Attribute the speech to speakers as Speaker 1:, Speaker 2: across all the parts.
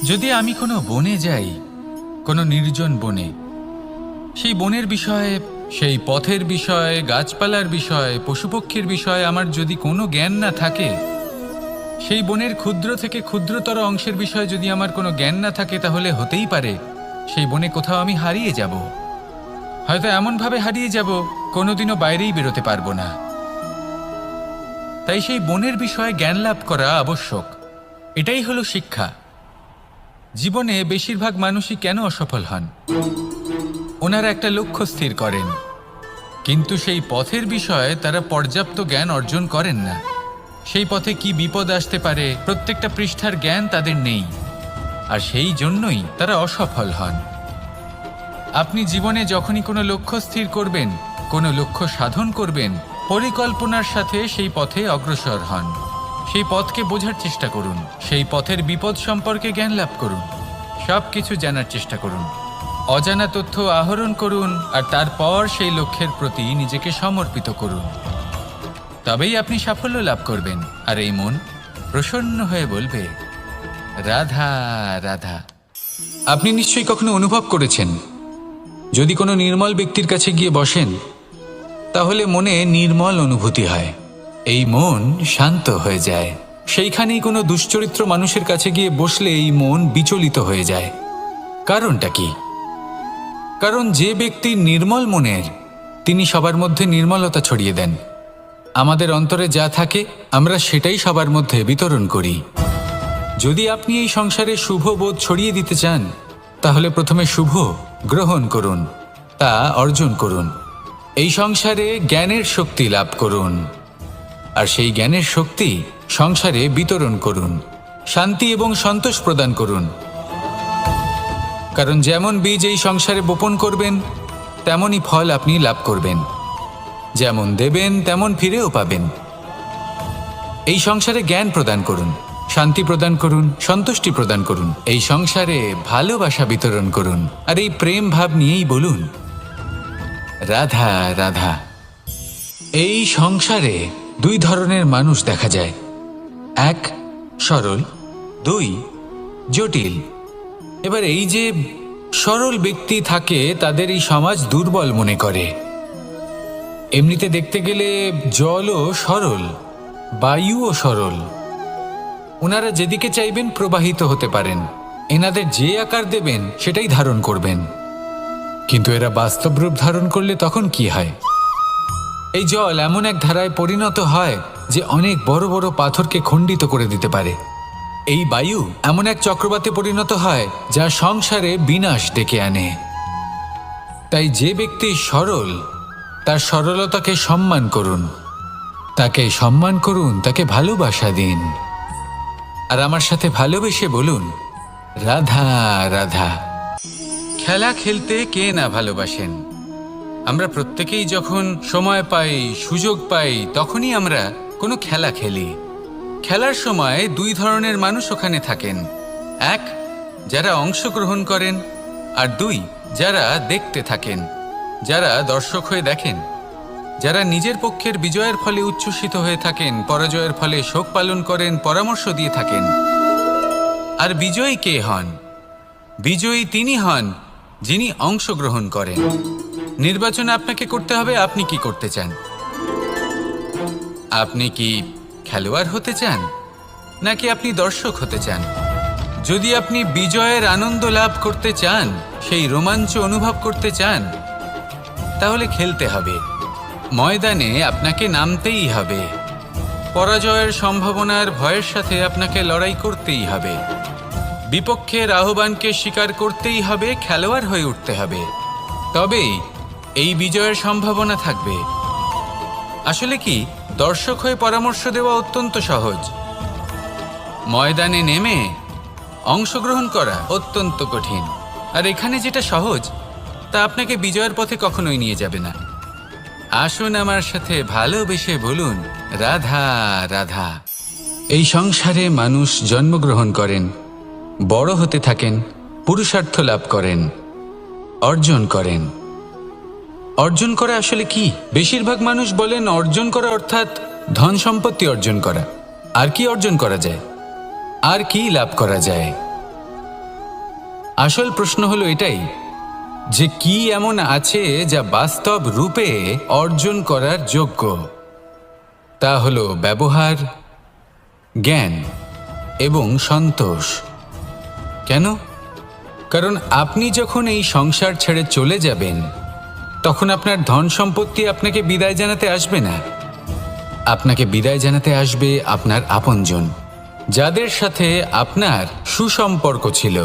Speaker 1: যদি আমি কোনো বনে যাই, কোনো নির্জন বনে, সেই বনের বিষয়ে, সেই পথের বিষয়ে, গাছপালার বিষয়ে, পশুপক্ষীর বিষয়ে আমার যদি কোনো জ্ঞান না থাকে, সেই বনের ক্ষুদ্র থেকে ক্ষুদ্রতর অংশের বিষয়ে যদি আমার কোনো জ্ঞান না থাকে, তাহলে হতেই পারে সেই বনে কোথাও আমি হারিয়ে যাব। হয়তো এমনভাবে হারিয়ে যাব কোনোদিনও বাইরেই বেরোতে পারবো না। তাই সেই বনের বিষয়ে জ্ঞান লাভ করা আবশ্যক। এটাই হলো শিক্ষা। জীবনে বেশিরভাগ মানুষই কেন অসফল হন? ওনারা একটা লক্ষ্য স্থির করেন, কিন্তু সেই পথের বিষয়ে তারা পর্যাপ্ত জ্ঞান অর্জন করেন না। সেই পথে কি বিপদ আসতে পারে প্রত্যেকটা পৃষ্ঠার জ্ঞান তাদের নেই, আর সেই জন্যই তারা অসফল হন। আপনি জীবনে যখনই কোনো লক্ষ্য স্থির করবেন, কোনো লক্ষ্য সাধন করবেন, পরিকল্পনার সাথে সেই পথে অগ্রসর হন। সেই পথকে বোঝার চেষ্টা করুন, সেই পথের বিপদ সম্পর্কে জ্ঞান লাভ করুন, সব কিছু জানার চেষ্টা করুন, অজানা তথ্য আহরণ করুন, আর তারপর সেই লক্ষ্যের প্রতি নিজেকে সমর্পিত করুন। তবেই আপনি সাফল্য লাভ করবেন, আর এই মন প্রসন্ন হয়ে বলবে, রাধা রাধা। আপনি নিশ্চয়ই কখনো অনুভব করেছেন, যদি কোনো নির্মল ব্যক্তির কাছে গিয়ে বসেন, তাহলে মনে নির্মল অনুভূতি হয়, এই মন শান্ত হয়ে যায়। সেইখানেই কোনো দুশ্চরিত্র মানুষের কাছে গিয়ে বসলে এই মন বিচলিত হয়ে যায়। কারণটা কি? কারণ যে ব্যক্তি নির্মল মনের, তিনি সবার মধ্যে নির্মলতা ছড়িয়ে দেন। আমাদের অন্তরে যা থাকে আমরা সেটাই সবার মধ্যে বিতরণ করি। যদি আপনি এই সংসারে শুভ বোধ ছড়িয়ে দিতে চান, তাহলে প্রথমে শুভ গ্রহণ করুন, তা অর্জন করুন। এই সংসারে জ্ঞানের শক্তি লাভ করুন, আর সেই জ্ঞানের শক্তি সংসারে বিতরণ করুন। শান্তি এবং সন্তোষ প্রদান করুন, কারণ যেমন বীজ এই সংসারে বপন করবেন, তেমনই ফল আপনি লাভ করবেন। যেমন দেবেন তেমন ফিরেও পাবেন। এই সংসারে জ্ঞান প্রদান করুন, শান্তি প্রদান করুন, সন্তুষ্টি প্রদান করুন। এই সংসারে ভালোবাসা বিতরণ করুন, আর এই প্রেম ভাব নিয়েই বলুন, রাধা রাধা। এই সংসারে দুই ধরনের মানুষ দেখা যায়, এক সরল, দুই জটিল। এবার এই যে সরল ব্যক্তি থাকে, তাদের এই সমাজ দুর্বল মনে করে। এমনিতে দেখতে গেলে জলও সরল, বায়ুও সরল। ওনারা যেদিকে চাইবেন প্রবাহিত হতে পারেন, এনাদের যে আকার দেবেন সেটাই ধারণ করবেন। কিন্তু এরা বাস্তব রূপ ধারণ করলে তখন কি হয়? এই জল এমন এক ধারায় পরিণত হয় যে অনেক বড় বড় পাথরকে খণ্ডিত করে দিতে পারে। এই বায়ু এমন এক চক্রবাতে পরিণত হয় যা সংসারে বিনাশ ডেকে আনে। তাই যে ব্যক্তি সরল, তার সরলতাকে সম্মান করুন, তাকে সম্মান করুন, তাকে ভালোবাসা দিন, আর আমার সাথে ভালোবেসে বলুন, রাধা রাধা। খেলা খেলতে কে না ভালোবাসেন? আমরা প্রত্যেকেই যখন সময় পাই, সুযোগ পাই, তখনই আমরা কোনো খেলা খেলি। খেলার সময় দুই ধরনের মানুষ ওখানে থাকেন, এক যারা অংশগ্রহণ করেন, আর দুই যারা দেখতে থাকেন, যারা দর্শক হয়ে দেখেন, যারা নিজের পক্ষের বিজয়ের ফলে উচ্ছ্বসিত হয়ে থাকেন, পরাজয়ের ফলে শোক পালন করেন, পরামর্শ দিয়ে থাকেন। আর বিজয়ী কে হন? বিজয়ী তিনি হন যিনি অংশগ্রহণ করেন। নির্বাচন আপনাকে করতে হবে, আপনি কি করতে চান? আপনি কি খেলোয়াড় হতে চান, নাকি আপনি দর্শক হতে চান? যদি আপনি বিজয়ের আনন্দ লাভ করতে চান, সেই রোমাঞ্চ অনুভব করতে চান, তাহলে খেলতে হবে। ময়দানে আপনাকে নামতেই হবে। পরাজয়ের সম্ভাবনার ভয়ের সাথে আপনাকে লড়াই করতেই হবে। বিপক্ষের আহ্বানকে স্বীকার করতেই হবে, খেলোয়াড় হয়ে উঠতে হবে। তবেই এই বিজয়ের সম্ভাবনা থাকবে। আসলে কি, দর্শক হয়ে পরামর্শ দেওয়া অত্যন্ত সহজ, ময়দানে নেমে অংশগ্রহণ করা অত্যন্ত কঠিন। আর এখানে যেটা সহজ, তা আপনাকে বিজয়ের পথে কখনোই নিয়ে যাবে না। আসুন আমার সাথে ভালোবেসে বলুন, রাধা রাধা। এই সংসারে মানুষ জন্মগ্রহণ করেন, বড় হতে থাকেন, পুরুষার্থ লাভ করেন, অর্জন করেন। অর্জন করা আসলে কি? বেশিরভাগ মানুষ বলেন অর্জন করা অর্থাৎ ধন সম্পত্তি অর্জন করা। আর কি অর্জন করা যায়? আর কি লাভ করা যায়? আসল প্রশ্ন হলো এটাই যে কি এমন আছে যা বাস্তব রূপে অর্জন করার যোগ্য। তা হলো ব্যবহার, জ্ঞান এবং সন্তোষ। কেন? কারণ আপনি যখন এই সংসার ছেড়ে চলে যাবেন তখন আপনার ধন সম্পত্তি আপনাকে বিদায় জানাতে আসবে না। আপনাকে বিদায় জানাতে আসবে আপনার আপনজন, যাদের সাথে আপনার সুসম্পর্ক ছিল।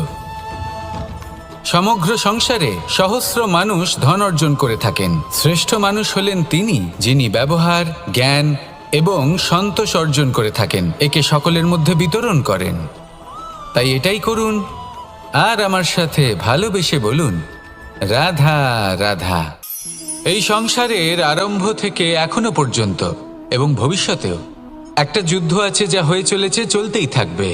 Speaker 1: সমগ্র সংসারে সহস্র মানুষ ধন অর্জন করে থাকেন। শ্রেষ্ঠ মানুষ হলেন তিনি যিনি ব্যবহার, জ্ঞান এবং সন্তোষ অর্জন করে থাকেন, একে সকলের মধ্যে বিতরণ করেন। তাই এটাই করুন আর আমার সাথে ভালোবেসে বলুন, রাধা রাধা। এই সংসারের আরম্ভ থেকে এখনো পর্যন্ত এবং ভবিষ্যতেও একটা যুদ্ধ আছে যা হয়ে চলেছে, চলতেই থাকবে।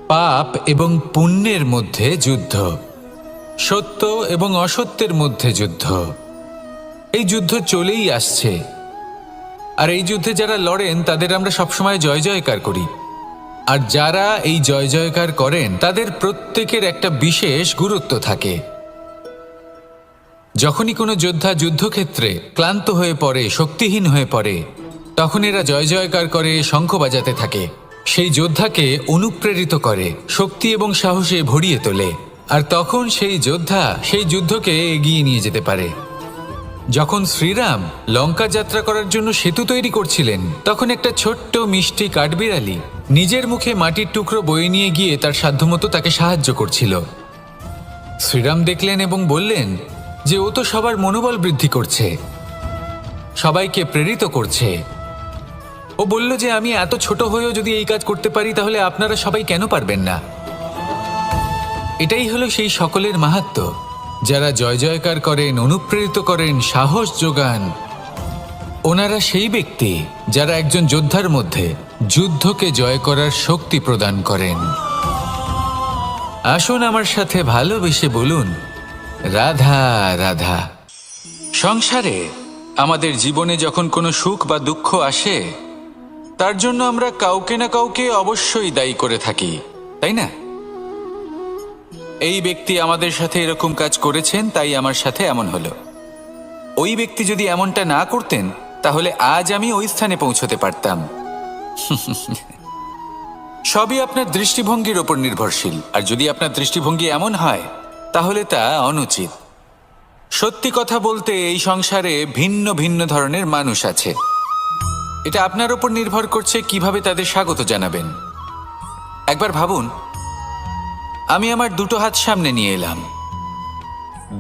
Speaker 1: পাপ এবং পুণ্যের মধ্যে যুদ্ধ, সত্য এবং অসত্যের মধ্যে যুদ্ধ। এই যুদ্ধ চলেই আসছে, আর এই যুদ্ধে যারা লড়েন তাদের আমরা সবসময় জয় জয়কার করি। আর যারা এই জয় জয়কার করেন তাদের প্রত্যেকের একটা বিশেষ গুরুত্ব থাকে। যখনই কোনো যোদ্ধা যুদ্ধক্ষেত্রে ক্লান্ত হয়ে পড়ে, শক্তিহীন হয়ে পড়ে, তখন এরা জয় জয়কার করে, শঙ্খ বাজাতে থাকে, সেই যোদ্ধাকে অনুপ্রেরিত করে, শক্তি এবং সাহসে ভরিয়ে তোলে। আর তখন সেই যোদ্ধা সেই যুদ্ধকে এগিয়ে নিয়ে যেতে পারে। যখন শ্রীরাম লঙ্কা যাত্রা করার জন্য সেতু তৈরি করছিলেন, তখন একটা ছোট্ট মিষ্টি কাঠবিড়ালি নিজের মুখে মাটির টুকরো বয়ে নিয়ে গিয়ে তার সাধ্যমতো তাকে সাহায্য করছিল। শ্রীরাম দেখলেন এবং বললেন যে ও তো সবার মনোবল বৃদ্ধি করছে, সবাইকে প্রেরিত করছে। ও বলল যে আমি এত ছোট হয়েও যদি এই কাজ করতে পারি, তাহলে আপনারা সবাই কেন পারবেন না? এটাই হলো সেই সকলের মাহাত্ম্য, যারা জয় জয়কার করেন, অনুপ্রেরিত করেন, সাহস যোগান। ওনারা সেই ব্যক্তি যারা একজন যোদ্ধার মধ্যে যুদ্ধকে জয় করার শক্তি প্রদান করেন। আসুন আমার সাথে ভালোবেসে বলুন, রাধা রাধা। সংসারে আমাদের জীবনে যখন কোনো সুখ বা দুঃখ আসে, তার জন্য আমরা কাউকে না কাউকে অবশ্যই দায়ী করে থাকি, তাই না? এই ব্যক্তি আমাদের সাথে এরকম কাজ করেছেন, তাই আমার সাথে এমন হলো। ওই ব্যক্তি যদি এমনটা না করতেন, তাহলে আজ আমি ওই স্থানে পৌঁছতে পারতাম। সবই আপনার দৃষ্টিভঙ্গির ওপর নির্ভরশীল। আর যদি আপনার দৃষ্টিভঙ্গি এমন হয়, তাহলে তা অনুচিত। সত্যি কথা বলতে এই সংসারে ভিন্ন ভিন্ন ধরনের মানুষ আছে। এটা আপনার ওপর নির্ভর করছে কিভাবে তাদের স্বাগত জানাবেন। একবার ভাবুন, আমি আমার দুটো হাত সামনে নিয়ে এলাম,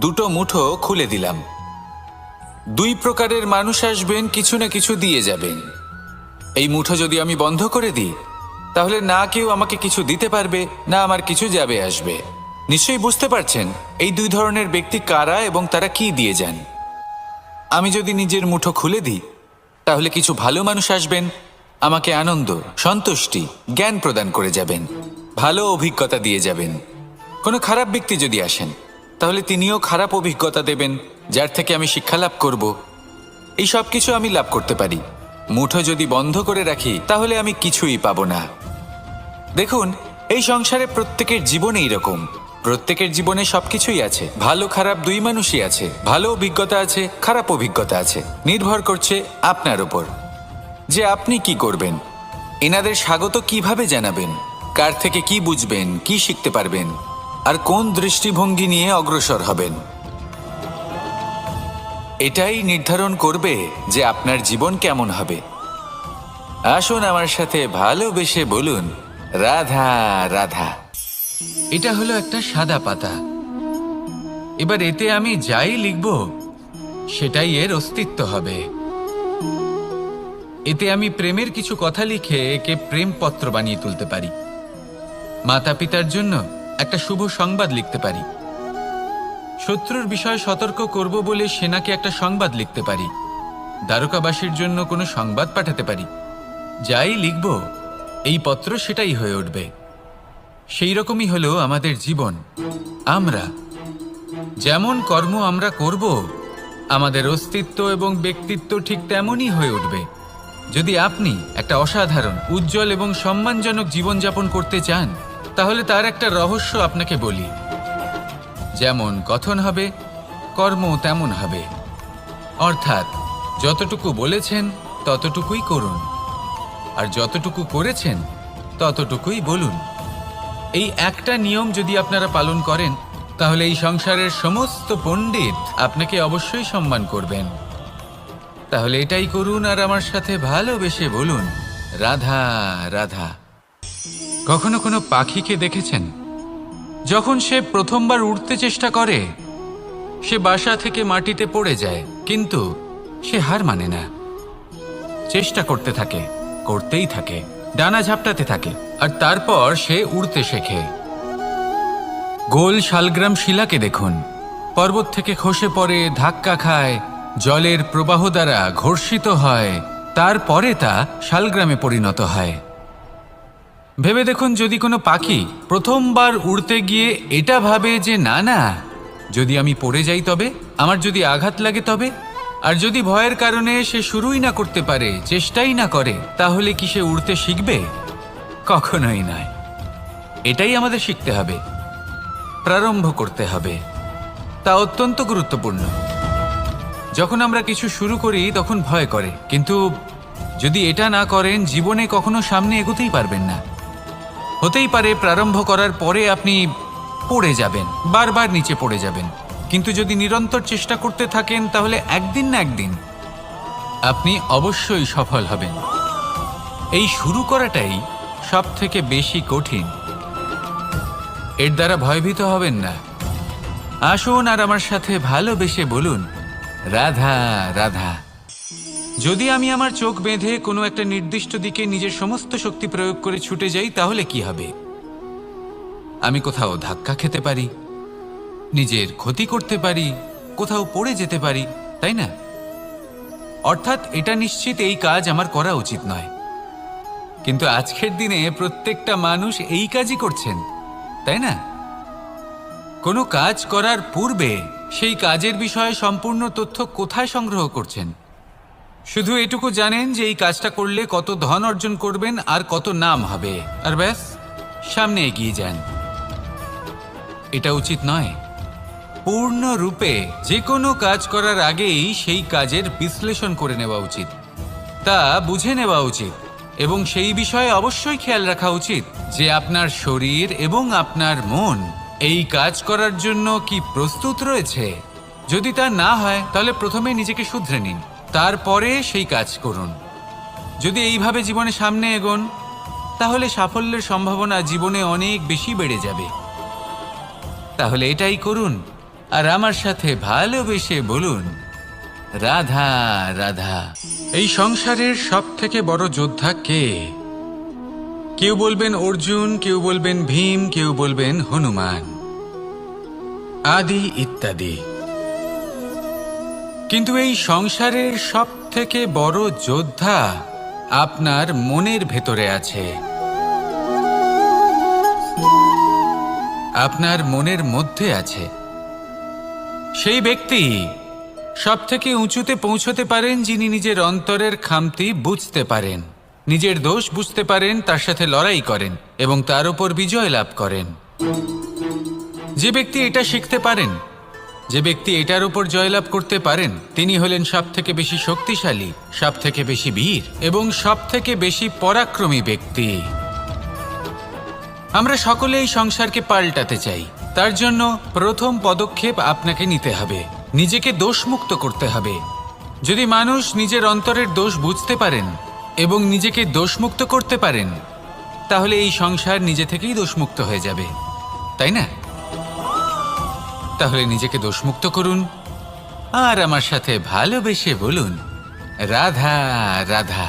Speaker 1: দুটো মুঠো খুলে দিলাম। দুই প্রকারের মানুষ আসবেন, কিছু না কিছু দিয়ে যাবেন। এই মুঠো যদি আমি বন্ধ করে দিই, তাহলে না কেউ আমাকে কিছু দিতে পারবে, না আমার কিছু যাবে আসবে। নিশ্চয়ই বুঝতে পারছেন এই দুই ধরনের ব্যক্তি কারা এবং তারা কি দিয়ে যান। আমি যদি নিজের মুঠো খুলে দিই, তাহলে কিছু ভালো মানুষ আসবেন, আমাকে আনন্দ, সন্তুষ্টি, জ্ঞান প্রদান করে যাবেন, ভালো অভিজ্ঞতা দিয়ে যাবেন। কোনো খারাপ ব্যক্তি যদি আসেন, তাহলে তিনিও খারাপ অভিজ্ঞতা দেবেন, যার থেকে আমি শিক্ষা লাভ করব। এই সব কিছু আমি লাভ করতে পারি। মুঠো যদি বন্ধ করে রাখি, তাহলে আমি কিছুই পাবো না। দেখুন, এই সংসারে প্রত্যেকের জীবনে এইরকম। প্রত্যেকের জীবনে সবকিছুই আছে, ভালো খারাপ দুই মানুষই আছে। ভালো অভিজ্ঞতা আছে, খারাপ অভিজ্ঞতা আছে। নির্ভর করছে আপনার উপর যে আপনি কি করবেন, এনাদের স্বাগত কিভাবে জানাবেন, কার থেকে কি বুঝবেন, কি শিখতে পারবেন, আর কোন দৃষ্টিভঙ্গি নিয়ে অগ্রসর হবেন। এটাই নির্ধারণ করবে যে আপনার জীবন কেমন হবে। আসুন আমার সাথে ভালোবেসে বলুন, রাধা রাধা। এটা হলো একটা সাদা পাতা। এবার এতে আমি যাই লিখব, সেটাই এর অস্তিত্ব হবে। এতে আমি প্রেমের কিছু কথা লিখে একে প্রেমপত্র বানিয়ে তুলতে পারি। মাতা পিতার জন্য একটা শুভ সংবাদ লিখতে পারি। শত্রুর বিষয়ে সতর্ক করব বলে সেনাকে একটা সংবাদ লিখতে পারি। দ্বারকাবাসীর জন্য কোনো সংবাদ পাঠাতে পারি। যাই লিখব, এই পত্র সেটাই হয়ে উঠবে। সেই রকমই হলো আমাদের জীবন। আমরা যেমন কর্ম আমরা করব, আমাদের অস্তিত্ব এবং ব্যক্তিত্ব ঠিক তেমনই হয়ে উঠবে। যদি আপনি একটা অসাধারণ, উজ্জ্বল এবং সম্মানজনক জীবনযাপন করতে চান, তাহলে তার একটা রহস্য আপনাকে বলি। যেমন কথন হবে, কর্ম তেমন হবে। অর্থাৎ যতটুকু বলেছেন ততটুকুই করুন, আর যতটুকু করেছেন ততটুকুই বলুন। এই একটা নিয়ম যদি আপনারা পালন করেন, তাহলে এই সংসারের সমস্ত পণ্ডিত আপনাকে অবশ্যই সম্মান করবেন। তাহলে এটাই করুন আর আমার সাথে ভালোবেসে বলুন, রাধা রাধা। কখনো কোনো পাখিকে দেখেছেন? যখন সে প্রথমবার উড়তে চেষ্টা করে, সে বাসা থেকে মাটিতে পড়ে যায়, কিন্তু সে হার মানে না, চেষ্টা করতে থাকে, করতেই থাকে, ডানা ঝাপটাতে থাকে, আর তারপর সে উড়তে শেখে। গোল শালগ্রাম শিলাকে দেখুন, পর্বত থেকে খসে পড়ে, ধাক্কা খায়, জলের প্রবাহ দ্বারা ঘর্ষিত হয়, তারপরে তা শালগ্রামে পরিণত হয়। ভেবে দেখুন, যদি কোনো পাখি প্রথমবার উড়তে গিয়ে এটা ভাবে যে না না, যদি আমি পড়ে যাই তবে, আমার যদি আঘাত লাগে তবে, আর যদি ভয়ের কারণে সে শুরুই না করতে পারে, চেষ্টাই না করে, তাহলে কি সে উড়তে শিখবে? কখনোই নয়। এটাই আমাদের শিখতে হবে, প্রারম্ভ করতে হবে। তা অত্যন্ত গুরুত্বপূর্ণ। যখন আমরা কিছু শুরু করি তখন ভয় করে, কিন্তু যদি এটা না করেন, জীবনে কখনো সামনে এগোতেই পারবেন না। হতেই পারে প্রারম্ভ করার পরে আপনি পড়ে যাবেন, বারবার নিচে পড়ে যাবেন, কিন্তু যদি নিরন্তর চেষ্টা করতে থাকেন, তাহলে একদিন না একদিন আপনি অবশ্যই সফল হবেন। এই শুরু করাটাই সব থেকে বেশি কঠিন। এর দ্বারা ভয়ভীত হবেন না। আসুন আর আমার সাথে ভালোবেসে বলুন, রাধা রাধা। যদি আমি আমার চোখ বেঁধে কোনো একটা নির্দিষ্ট দিকে নিজের সমস্ত শক্তি প্রয়োগ করে ছুটে যাই, তাহলে কি হবে? আমি কোথাও ধাক্কা খেতে পারি, নিজের ক্ষতি করতে পারি, কোথাও পড়ে যেতে পারি, তাই না? অর্থাৎ এটা নিশ্চিত এই কাজ আমার করা উচিত নয়। কিন্তু আজকের দিনে প্রত্যেকটা মানুষ এই কাজই করছেন, তাই না? কোনো কাজ করার পূর্বে সেই কাজের বিষয়ে সম্পূর্ণ তথ্য কোথায় সংগ্রহ করছেন? শুধু এটুকু জানেন যে এই কাজটা করলে কত ধন অর্জন করবেন আর কত নাম হবে, আর ব্যাস সামনে এগিয়ে যান। এটা উচিত নয়। পূর্ণরূপে যে কোনো কাজ করার আগেই সেই কাজের বিশ্লেষণ করে নেওয়া উচিত, তা বুঝে নেওয়া উচিত, এবং সেই বিষয়ে অবশ্যই খেয়াল রাখা উচিত যে আপনার শরীর এবং আপনার মন এই কাজ করার জন্য কি প্রস্তুত রয়েছে। যদি তা না হয়, তাহলে প্রথমে নিজেকে শুধরে নিন, তারপরে সেই কাজ করুন। যদি এইভাবে জীবনে সামনে এগোন, তাহলে সাফল্যের সম্ভাবনা জীবনে অনেক বেশি বেড়ে যাবে। তাহলে এটাই করুন আর আমার সাথে ভালোবেসে বলুন, রাধা রাধা। এই সংসারের সব থেকে বড় যোদ্ধা কে? কেউ বলবেন অর্জুন, কেউ বলবেন ভীম, কেউ বলবেন হনুমান, আদি ইত্যাদি। কিন্তু এই সংসারের সব থেকে বড় যোদ্ধা আপনার মনের ভেতরে আছে, আপনার মনের মধ্যে আছে। সেই ব্যক্তি সব থেকে উঁচুতে পৌঁছতে পারেন যিনি নিজের অন্তরের খামতি বুঝতে পারেন, নিজের দোষ বুঝতে পারেন, তার সাথে লড়াই করেন এবং তার উপর বিজয় লাভ করেন। যে ব্যক্তি এটা শিখতে পারেন, যে ব্যক্তি এটার উপর জয়লাভ করতে পারেন, তিনি হলেন সব থেকে বেশি শক্তিশালী, সব থেকে বেশি বীর এবং সব থেকে বেশি পরাক্রমী ব্যক্তি। আমরা সকলে এই সংসারকে পাল্টাতে চাই। তার জন্য প্রথম পদক্ষেপ আপনাকে নিতে হবে, নিজেকে দোষমুক্ত করতে হবে। যদি মানুষ নিজের অন্তরের দোষ বুঝতে পারেন এবং নিজেকে দোষমুক্ত করতে পারেন, তাহলে এই সংসার নিজে থেকেই দোষমুক্ত হয়ে যাবে, তাই না? তাহলে নিজেকে দোষমুক্ত করুন আর আমার সাথে ভালোবেসে বলুন, রাধা রাধা।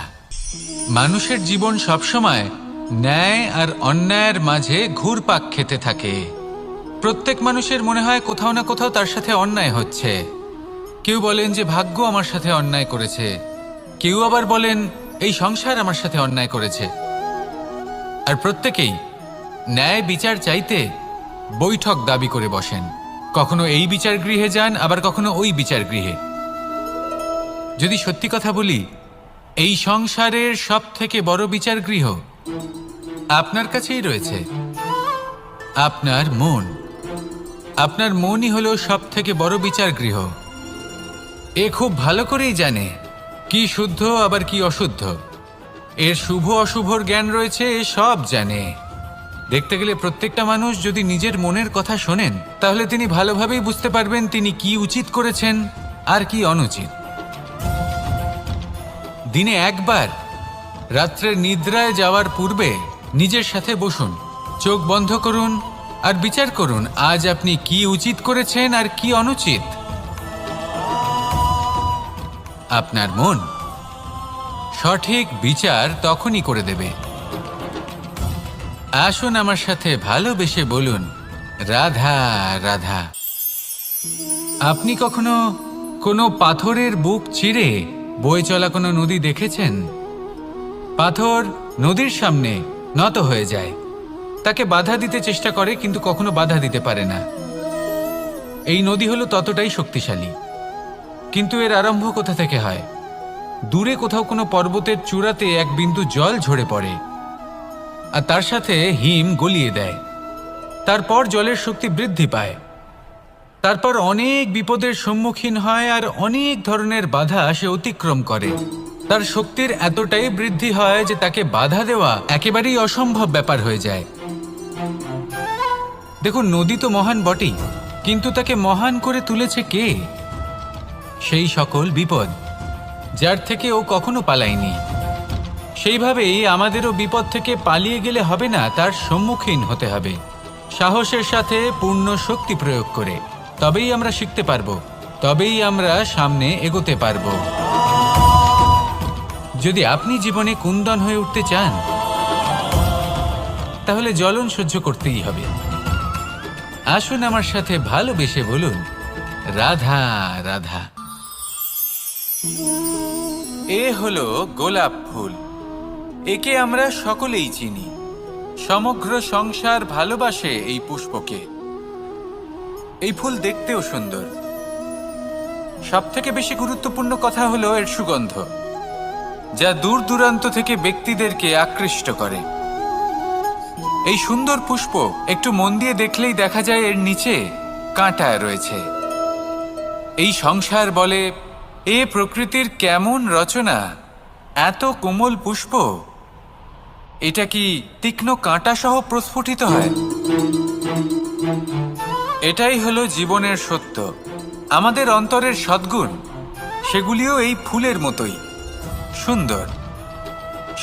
Speaker 1: মানুষের জীবন সবসময় ন্যায় আর অন্যায়ের মাঝে ঘুরপাক খেতে থাকে। প্রত্যেক মানুষের মনে হয় কোথাও না কোথাও তার সাথে অন্যায় হচ্ছে। কেউ বলেন যে ভাগ্য আমার সাথে অন্যায় করেছে, কেউ আবার বলেন এই সংসার আমার সাথে অন্যায় করেছে। আর প্রত্যেকেই ন্যায় বিচার চাইতে বৈঠক দাবি করে বসেন। কখনো এই বিচার গৃহে যান, আবার কখনো ওই বিচার গৃহে। যদি সত্যি কথা বলি, এই সংসারের সব থেকে বড় বিচার গৃহ আপনার কাছেই রয়েছে, আপনার মন। আপনার মনই হলো সব থেকে বড় বিচার গৃহ। এ খুব ভালো করেই জানে কি শুদ্ধ আবার কি অশুদ্ধ, এর শুভ অশুভর জ্ঞান রয়েছে, এ সব জানে। দেখতে গেলে প্রত্যেকটা মানুষ যদি নিজের মনের কথা শোনেন, তাহলে তিনি ভালোভাবেই বুঝতে পারবেন তিনি কি উচিত করেছেন আর কি অনুচিত। দিনে একবার রাত্রের নিদ্রায় যাওয়ার পূর্বে নিজের সাথে বসুন, চোখ বন্ধ করুন আর বিচার করুন আজ আপনি কি উচিত করেছেন আর কি অনুচিত। আপনার মন সঠিক বিচার তখনই করে দেবে। আসুন আমার সাথে ভালোবেসে বলুন, রাধা রাধা। আপনি কখনো কোনো পাথরের বুক চিরে বয়ে চলা কোনো নদী দেখেছেন? পাথর নদীর সামনে নত হয়ে যায়, তাকে বাধা দিতে চেষ্টা করে কিন্তু কখনো বাধা দিতে পারে না। এই নদী হলো ততটাই শক্তিশালী, কিন্তু এর আরম্ভ কোথা থেকে হয়? দূরে কোথাও কোনো পর্বতের চূড়াতে এক বিন্দু জল ঝরে পড়ে আর তার সাথে হিম গলিয়ে দেয়। তারপর জলের শক্তি বৃদ্ধি পায়, তারপর অনেক বিপদের সম্মুখীন হয় আর অনেক ধরনের বাধা সে অতিক্রম করে। তার শক্তির এতটাই বৃদ্ধি হয় যে তাকে বাধা দেওয়া একেবারেই অসম্ভব ব্যাপার হয়ে যায়। দেখুন, নদী তো মহান বটেই, কিন্তু তাকে মহান করে তুলেছে কে? সেই সকল বিপদ যার থেকে ও কখনো পালায়নি। সেইভাবেই আমাদেরও বিপদ থেকে পালিয়ে গেলে হবে না, তার সম্মুখীন হতে হবে সাহসের সাথে, পূর্ণ শক্তি প্রয়োগ করে। তবেই আমরা শিখতে পারবো, তবেই আমরা সামনে এগোতে পারবো। যদি আপনি জীবনে কুন্দন হয়ে উঠতে চান, তাহলে জ্বলন সহ্য করতেই হবে। আসুন আমার সাথে ভালোবেসে বলুন, রাধা রাধা। এ হলো গোলাপ ফুল, একে আমরা সকলেই চিনি। সমগ্র সংসার ভালোবাসে এই পুষ্পকে। এই ফুল দেখতেও সুন্দর। সবথেকে বেশি গুরুত্বপূর্ণ কথা হলো এর সুগন্ধ, যা দূর দূরান্ত থেকে ব্যক্তিদেরকে আকৃষ্ট করে। এই সুন্দর পুষ্প একটু মন দিয়ে দেখলেই দেখা যায় এর নিচে কাঁটা রয়েছে। এই সংসার বলে, এ প্রকৃতির কেমন রচনা, এত কোমল পুষ্প, এটা কি তীক্ষ্ণ কাঁটা সহ প্রস্ফুটিত হয়? এটাই হলো জীবনের সত্য। আমাদের অন্তরের সদ্গুণ, সেগুলিও এই ফুলের মতোই সুন্দর।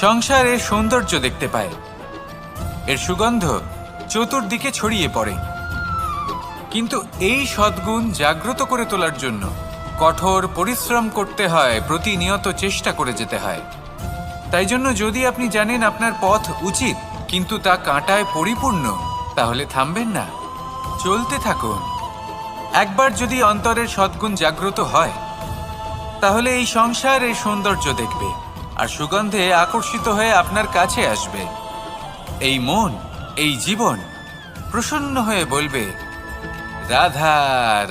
Speaker 1: সংসার এর সৌন্দর্য দেখতে পায়, এর সুগন্ধ চতুর্দিকে ছড়িয়ে পড়ে। কিন্তু এই সদ্গুণ জাগ্রত করে তোলার জন্য কঠোর পরিশ্রম করতে হয়, প্রতিনিয়ত চেষ্টা করে যেতে হয়। তাই জন্য যদি আপনি জানেন আপনার পথ উচিত কিন্তু তা কাঁটায় পরিপূর্ণ, তাহলে থামবেন না, চলতে থাকুন। একবার যদি অন্তরের সদ্গুণ জাগ্রত হয়, তাহলে এই সংসার এর সৌন্দর্য দেখবে আর সুগন্ধে আকর্ষিত হয়ে আপনার কাছে আসবে। এই মন, এই জীবন প্রসন্ন হয়ে বলবে, রাধা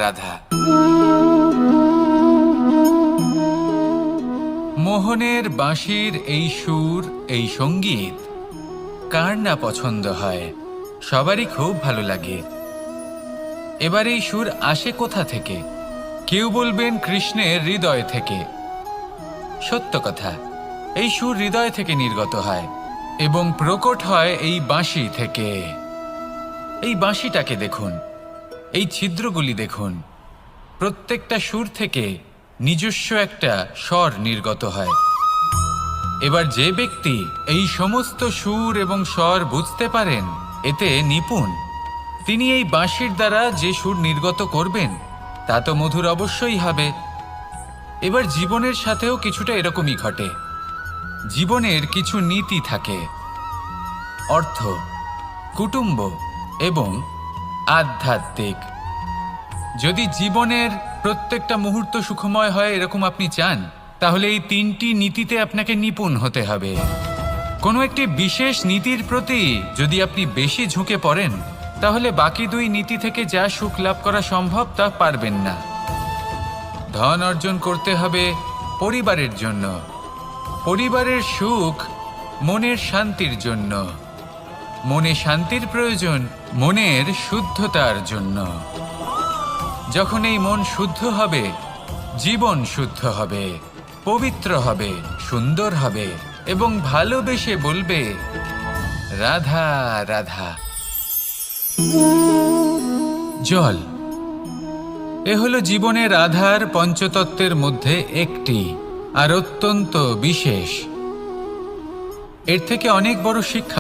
Speaker 1: রাধা। মোহনের বাঁশির এই সুর, এই সঙ্গীত কার না পছন্দ হয়? সবারই খুব ভালো লাগে। এবার এই সুর আসে কোথা থেকে? কেউ বলবেন কৃষ্ণের হৃদয় থেকে। সত্য কথা, এই সুর হৃদয় থেকে নির্গত হয় এবং প্রকট হয় এই বাঁশি থেকে। এই বাঁশিটাকে দেখুন, এই ছিদ্রগুলি দেখুন, প্রত্যেকটা সুর থেকে নিজস্ব একটা স্বর নির্গত হয়। এবার যে ব্যক্তি এই সমস্ত সুর এবং স্বর বুঝতে পারেন, এতে নিপুণ, তিনি এই বাঁশির দ্বারা যে সুর নির্গত করবেন তা তো মধুর অবশ্যই হবে। এবার জীবনের সাথেও কিছুটা এরকমই ঘটে। জীবনের কিছু নীতি থাকে, অর্থ, কুটুম্ব এবং আধ্যাত্মিক। যদি জীবনের প্রত্যেকটা মুহূর্ত সুখময় হয় এরকম আপনি চান, তাহলে এই তিনটি নীতিতে আপনাকে নিপুণ হতে হবে। কোনো একটি বিশেষ নীতির প্রতি যদি আপনি বেশি ঝুঁকে পড়েন, তাহলে বাকি দুই নীতি থেকে যা সুখ লাভ করা সম্ভব তা পারবেন না। ধন অর্জন করতে হবে পরিবারের জন্য, পরিবারের সুখ মনের শান্তির জন্য, মনে শান্তির প্রয়োজন মনের শুদ্ধতার জন্য। যখন এই মন শুদ্ধ হবে, জীবন শুদ্ধ হবে, পবিত্র হবে, সুন্দর হবে এবং ভালোবেসে বলবে রাধা রাধা। জল এ হলো জীবনের আধার, পঞ্চতত্ত্বের মধ্যে একটি, আর অত্যন্ত বিশেষ। এর থেকে অনেক বড় শিক্ষা